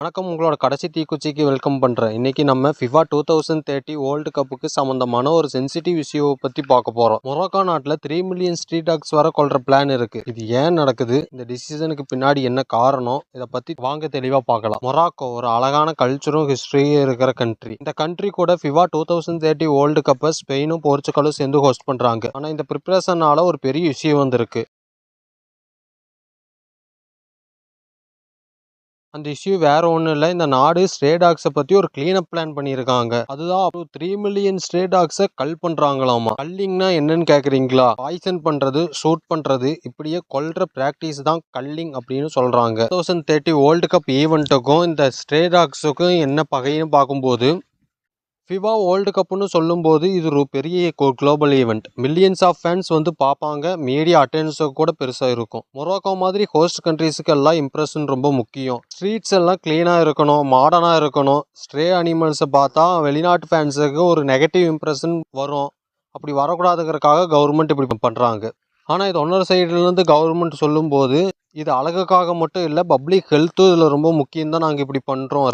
வணக்கம். உங்களோட கடைசி தீக்குச்சிக்கு வெல்கம் பண்ணுறேன். இன்றைக்கி நம்ம ஃபிஃபா 2030 வேர்ல்டு கப்புக்கு சம்மந்தமான ஒரு சென்சிட்டிவ் இஷ்யூவை பற்றி பார்க்க போகிறோம். மொராக்கோ நாட்டில் 3 மில்லியன் ஸ்ட்ரீட் டாக்ஸ் வர கொள்கிற பிளான் இருக்குது. இது ஏன் நடக்குது, இந்த டிசிஷனுக்கு பின்னாடி என்ன காரணம், இதை பற்றி வாங்க தெளிவாக பார்க்கலாம். மொராக்கோ ஒரு அழகான கல்ச்சரும் ஹிஸ்ட்ரியும் இருக்கிற கண்ட்ரி. இந்த கண்ட்ரி கூட ஃபிஃபா 2030 வேர்ல்டு கப்பை ஸ்பெயினும் போர்ச்சுகலும் சேர்ந்து ஹோஸ்ட் பண்ணுறாங்க. ஆனால் இந்த ப்ரிப்ரேஷனால் ஒரு பெரிய இஷ்யூ வந்திருக்கு. அந்த இஷ்யூ வேற ஒன்றும் இல்லை. இந்த நாடு ஸ்ட்ரே டாக்ஸை பற்றி ஒரு கிளீனப் பிளான் பண்ணியிருக்காங்க. அதுதான் 3 மில்லியன் ஸ்ட்ரே டாக்ஸை கல் பண்ணுறாங்களாமா. கல்லிங்னா என்னன்னு கேட்குறீங்களா? பாய்சன் பண்ணுறது, ஷூட் பண்ணுறது, இப்படியே கொல்ற ப்ராக்டிஸ் தான் கல்லிங் அப்படின்னு சொல்கிறாங்க. 2030 வேர்ல்டு கப் ஈவெண்ட்டுக்கும் இந்த ஸ்ட்ரே டாக்ஸுக்கும் என்ன பகைன்னு பார்க்கும்போது, ஃபிஃபா வேர்ல்டு கப்புன்னு சொல்லும்போது இது ஒரு பெரிய global event. Millions of fans வந்து பார்ப்பாங்க. மீடியா அட்டென்ஷன் கூட பெருசாக இருக்கும். மொராக்கோ மாதிரி ஹோஸ்ட் கண்ட்ரீஸுக்கு எல்லாம் இம்ப்ரெஷன் ரொம்ப முக்கியம். ஸ்ட்ரீட்ஸ் எல்லாம் க்ளீனாக இருக்கணும், மாடர்னாக இருக்கணும். ஸ்ட்ரே அனிமல்ஸை பார்த்தா வெளிநாட்டு ஃபேன்ஸுக்கு ஒரு நெகட்டிவ் இம்ப்ரெஷன் வரும். அப்படி வரக்கூடாதுங்கிறதுக்காக கவர்மெண்ட் இப்படி பண்ணுறாங்க. ஆனால் இது இன்னொரு சைட்லேருந்து கவர்மெண்ட் சொல்லும்போது இது அழகுக்காக மட்டும் இல்லை, பப்ளிக் ஹெல்த்தும் இதில் ரொம்ப முக்கியம் தான் நாங்கள் இப்படி பண்ணுறோம்.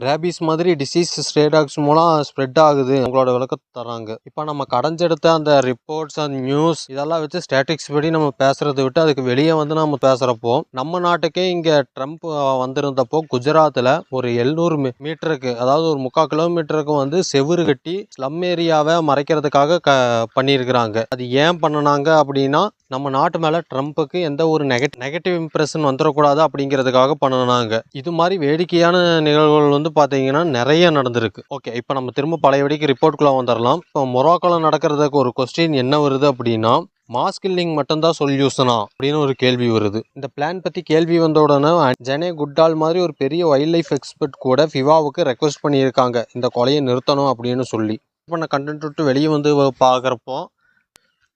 ரேபிஸ் மாதிரி டிசீஸ் ஸ்ட்ரே டாக்ஸ் மூலம் ஸ்ப்ரெட் ஆகுது. உங்களோட விளக்கத்தை தராங்க. இப்போ நம்ம கடைஞ்செடுத்த அந்த ரிப்போர்ட்ஸ் அண்ட் நியூஸ் இதெல்லாம் வச்சு ஸ்டாட்டிக்ஸ் படி நம்ம பேசுறதை விட்டு அதுக்கு வெளியே வந்து நம்ம பேசுகிறப்போ, நம்ம நாட்டுக்கே இங்கே ட்ரம்ப் வந்திருந்தப்போ குஜராத்தில் ஒரு 700 மீட்டருக்கு, அதாவது ஒரு 3/4 கிலோமீட்டருக்கு வந்து செவுறு கட்டி ஸ்லம் ஏரியாவை மறைக்கிறதுக்காக பண்ணியிருக்கிறாங்க. அது ஏன் பண்ணினாங்க அப்படின்னா, நம்ம நாட்டு மேலே ட்ரம்ப்புக்கு எந்த ஒரு நெகட்டிவ் இம்ப்ரெஷன் வந்துடக்கூடாது அப்படிங்கிறதுக்காக பண்ணினாங்க. இது மாதிரி வேடிக்கையான நிகழ்வுகள் வந்து பார்த்தீங்கன்னா நிறைய நடந்திருக்கு. ஓகே, இப்போ நம்ம திரும்ப பழையபடிக்கு ரிப்போர்ட்குள்ளே வந்துடலாம். இப்போ மொராக்கோவில் நடக்கிறதுக்கு ஒரு கொஸ்டின் என்ன வருது அப்படின்னா, மாஸ் கில்லிங் மட்டும்தான் சொல்யூஷனா அப்படின்னு ஒரு கேள்வி வருது. இந்த பிளான் பற்றி கேள்வி வந்த உடனே ஜெனே குட்டால் மாதிரி ஒரு பெரிய வைல்ட் லைஃப் எக்ஸ்பர்ட் கூட ஃபிஃபாவுக்கு ரெக்வஸ்ட் பண்ணியிருக்காங்க இந்த கொலையை நிறுத்தணும் அப்படின்னு சொல்லி. இப்போ நான் கண்டென்ட் விட்டு வெளியே வந்து பார்க்குறப்போ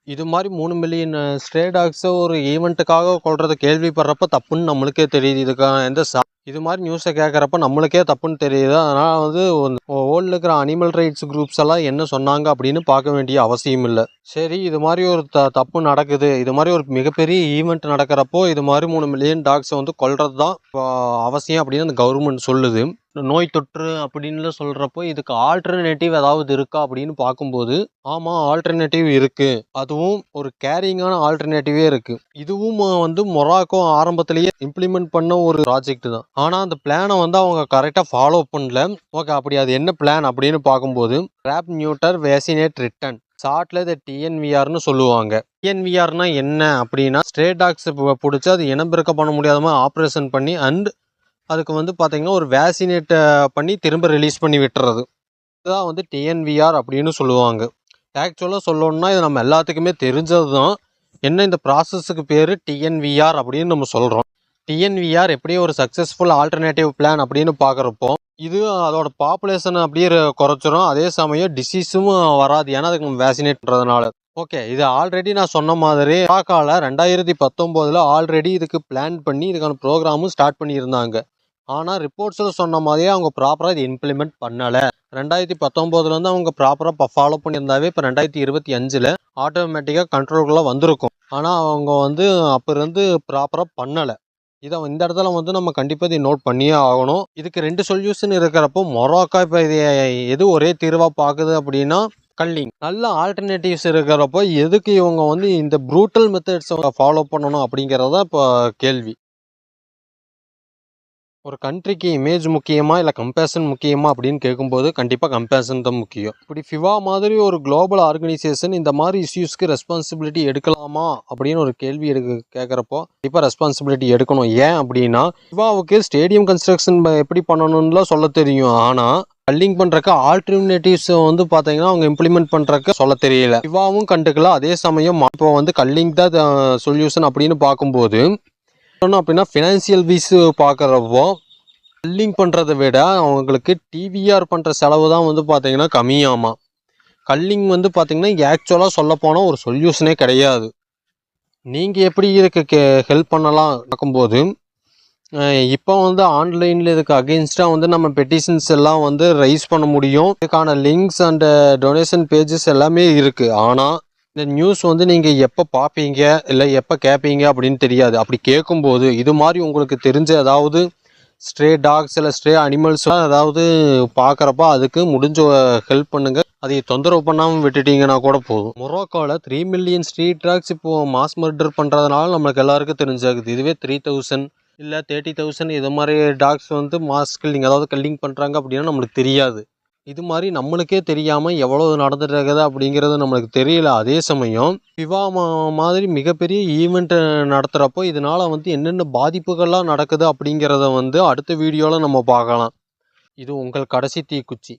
இது மாதிரி 3 மில்லியன் ஸ்ட்ரே டாக்ஸை ஒரு ஈவெண்ட்டுக்காக கொள்றதை கேள்விப்படுறப்ப தப்புன்னு நம்மளுக்கே தெரியுது. இதுக்கான எந்த இது மாதிரி நியூஸை கேட்குறப்ப நம்மளுக்கே தப்புன்னு தெரியுது. அதனால் வந்து வேர்ல்டில் இருக்கிற அனிமல் ரைட்ஸ் குரூப்ஸ் எல்லாம் என்ன சொன்னாங்க அப்படின்னு பார்க்க வேண்டிய அவசியம் இல்லை. சரி, இது மாதிரி ஒரு தப்பு நடக்குது, இது மாதிரி ஒரு மிகப்பெரிய ஈவெண்ட் நடக்கிறப்போ இது மாதிரி 3 மில்லியன் டாக்ஸை வந்து கொல்றது தான் அவசியம் அப்படின்னு அந்த கவர்மெண்ட் சொல்லுது. நோய் தொற்று அப்படின்னு சொல்கிறப்போ இதுக்கு ஆல்டர்னேட்டிவ் ஏதாவது இருக்கா அப்படின்னு பார்க்கும்போது, ஆமாம், ஆல்டர்னேட்டிவ் இருக்குது. அதுவும் ஒரு கேரிங்கான ஆல்டர்னேட்டிவே இருக்குது. இதுவும் வந்து மொராக்கோ ஆரம்பத்திலேயே இம்ப்ளிமெண்ட் பண்ண ஒரு ப்ராஜெக்ட் தான். ஆனால் அந்த பிளானை வந்து அவங்க கரெக்டாக ஃபாலோ பண்ணல. ஓகே, அப்படி அது என்ன பிளான் அப்படின்னு பார்க்கும்போது, ட்ராப் நியூட்டர் வேக்சினேட் ரிட்டன், ஷார்ட்ல இதை டிஎன்விஆர்னு சொல்லுவாங்க. டிஎன்விஆர்னா என்ன அப்படின்னா, ஸ்ட்ரே டாக்ஸ் பிடிச்சி அது இனப்பெருக்கம் பண்ண முடியாத மாதிரி ஆப்ரேஷன் பண்ணி அண்ட் அதுக்கு வந்து பார்த்தீங்கன்னா ஒரு வேக்சினேட்டை பண்ணி திரும்ப ரிலீஸ் பண்ணி விட்டுறது. இதுதான் வந்து டிஎன்விஆர் அப்படின்னு சொல்லுவாங்க. ஆக்சுவலாக சொல்லணும்னா இது நம்ம எல்லாத்துக்குமே தெரிஞ்சது தான். என்ன இந்த ப்ராசஸுக்கு பேர் டிஎன்விஆர் அப்படின்னு நம்ம சொல்கிறோம். டிஎன்விஆர் எப்படியே ஒரு சக்ஸஸ்ஃபுல் ஆல்டர்னேட்டிவ் பிளான் அப்படின்னு பார்க்குறப்போ இது அதோட பாப்புலேஷனை அப்படியே குறைச்சிரும். அதே சமயம் டிசீஸும் வராது, ஏன்னா அதுக்கு நம்ம வேக்சினேட் பண்ணுறதுனால. ஓகே, இது ஆல்ரெடி நான் சொன்ன மாதிரி மொராக்கோவில் 2019 ஆல்ரெடி இதுக்கு பிளான் பண்ணி இதுக்கான ப்ரோக்ராமும் ஸ்டார்ட் பண்ணியிருந்தாங்க. ஆனால் ரிப்போர்ட்ஸில் சொன்ன மாதிரியே அவங்க ப்ராப்பராக இது இம்ப்ளிமெண்ட் பண்ணலை. 2019 அவங்க ப்ராப்பராக ஃபாலோ பண்ணியிருந்தாவே இப்போ 2025 ஆட்டோமேட்டிக்காக கண்ட்ரோல்குள்ளே வந்திருக்கும். ஆனால் அவங்க வந்து அப்போ இருந்து ப்ராப்பராக பண்ணலை. இந்த இடத்துல வந்து நம்ம கண்டிப்பாக இதை நோட் பண்ணியே ஆகணும். இதுக்கு 2 சொல்யூஷன் இருக்கிறப்போ மொராக்கோ இப்போ இது எது ஒரே தீர்வாக பார்க்குது அப்படின்னா கல்லிங். நல்ல ஆல்டர்னேட்டிவ்ஸ் இருக்கிறப்போ எதுக்கு இவங்க வந்து இந்த ப்ரூட்டல் மெத்தட்ஸ் ஃபாலோ பண்ணணும் அப்படிங்கிறது தான் இப்போ கேள்வி. ஒரு கண்ட்ரிக்கு இமேஜ் முக்கியமா இல்லை கம்பேஷன் முக்கியமா அப்படின்னு கேட்கும்போது கண்டிப்பாக கம்பேஷன் தான் முக்கியம். இப்படி ஃபிஃபா மாதிரி ஒரு குளோபல் ஆர்கனைசேஷன் இந்த மாதிரி இஷ்யூஸ்க்கு ரெஸ்பான்சிபிலிட்டி எடுக்கலாமா அப்படின்னு ஒரு கேள்வி கேட்குறப்போ கண்டிப்பாக ரெஸ்பான்சிபிலிட்டி எடுக்கணும். ஏன் அப்படின்னா, ஃபிஃபாவுக்கு ஸ்டேடியம் கன்ஸ்ட்ரக்ஷன் எப்படி பண்ணணும்லாம் சொல்ல தெரியும். ஆனால் கல்லிங் பண்ணுறக்கு ஆல்டர்னேட்டிவ்ஸ் வந்து பார்த்தீங்கன்னா அவங்க இம்ப்ளிமெண்ட் பண்ணுறக்கு சொல்ல தெரியல. ஃபிஃபாவும் கண்டுக்கலாம். அதே சமயம் இப்போ வந்து கல்லிங் தான் சொல்யூஷன் அப்படின்னு பார்க்கும்போது அப்படின்னா ஃபினான்சியல் வீஸ் பார்க்குறப்போ கல்லிங் பண்ணுறதை விட அவங்களுக்கு டிவிஆர் பண்ணுற செலவு தான் வந்து பார்த்தீங்கன்னா கம்மியாமா. கல்லிங் வந்து பார்த்தீங்கன்னா ஆக்சுவலாக சொல்ல போனால் ஒரு சொல்யூஷனே கிடையாது. நீங்கள் எப்படி இதுக்கு ஹெல்ப் பண்ணலாம் பார்க்கும்போது, இப்போ வந்து ஆன்லைனில் இதுக்கு அகெயின்ஸ்டாக வந்து நம்ம பெட்டிஷன்ஸ் எல்லாம் வந்து ரைஸ் பண்ண முடியும். இதுக்கான லிங்க்ஸ் அண்ட் டொனேஷன் பேஜஸ் எல்லாமே இருக்குது. ஆனால் இந்த நியூஸ் வந்து நீங்கள் எப்போ பார்ப்பீங்க இல்லை எப்போ கேட்பீங்க அப்படின்னு தெரியாது. அப்படி கேட்கும்போது இது மாதிரி உங்களுக்கு தெரிஞ்ச ஏதாவது ஸ்ட்ரே டாக்ஸ் இல்லை ஸ்ட்ரே அனிமல்ஸ்லாம் ஏதாவது பார்க்குறப்ப அதுக்கு முடிஞ்ச ஹெல்ப் பண்ணுங்கள். அதை தொந்தரவு பண்ணாமல் விட்டுட்டீங்கன்னா கூட போதும். மொரோக்கோவில் 3 மில்லியன் ஸ்ட்ரீட் டாக்ஸ் இப்போது மாஸ் மர்டர் பண்ணுறதுனால நம்மளுக்கு எல்லாருக்கும் தெரிஞ்சாகுது. இதுவே 3000 இல்லை 30,000 இது மாதிரி டாக்ஸ் வந்து மாஸ் கில்லிங் அதாவது கல்லிங் பண்ணுறாங்க அப்படின்னா நம்மளுக்கு தெரியாது. இது மாதிரி நம்மளுக்கே தெரியாமல் எவ்வளவு நடந்துட்டு இருக்குது அப்படிங்கிறது நம்மளுக்கு தெரியல. அதே சமயம் ஃபிஃபா மாதிரி மிகப்பெரிய ஈவெண்ட் நடத்துகிறப்போ இதனால் வந்து என்னென்ன பாதிப்புகள்லாம் நடக்குது அப்படிங்கிறத வந்து அடுத்த வீடியோவில் நம்ம பார்க்கலாம். இது உங்கள் கடைசி தீக்குச்சி.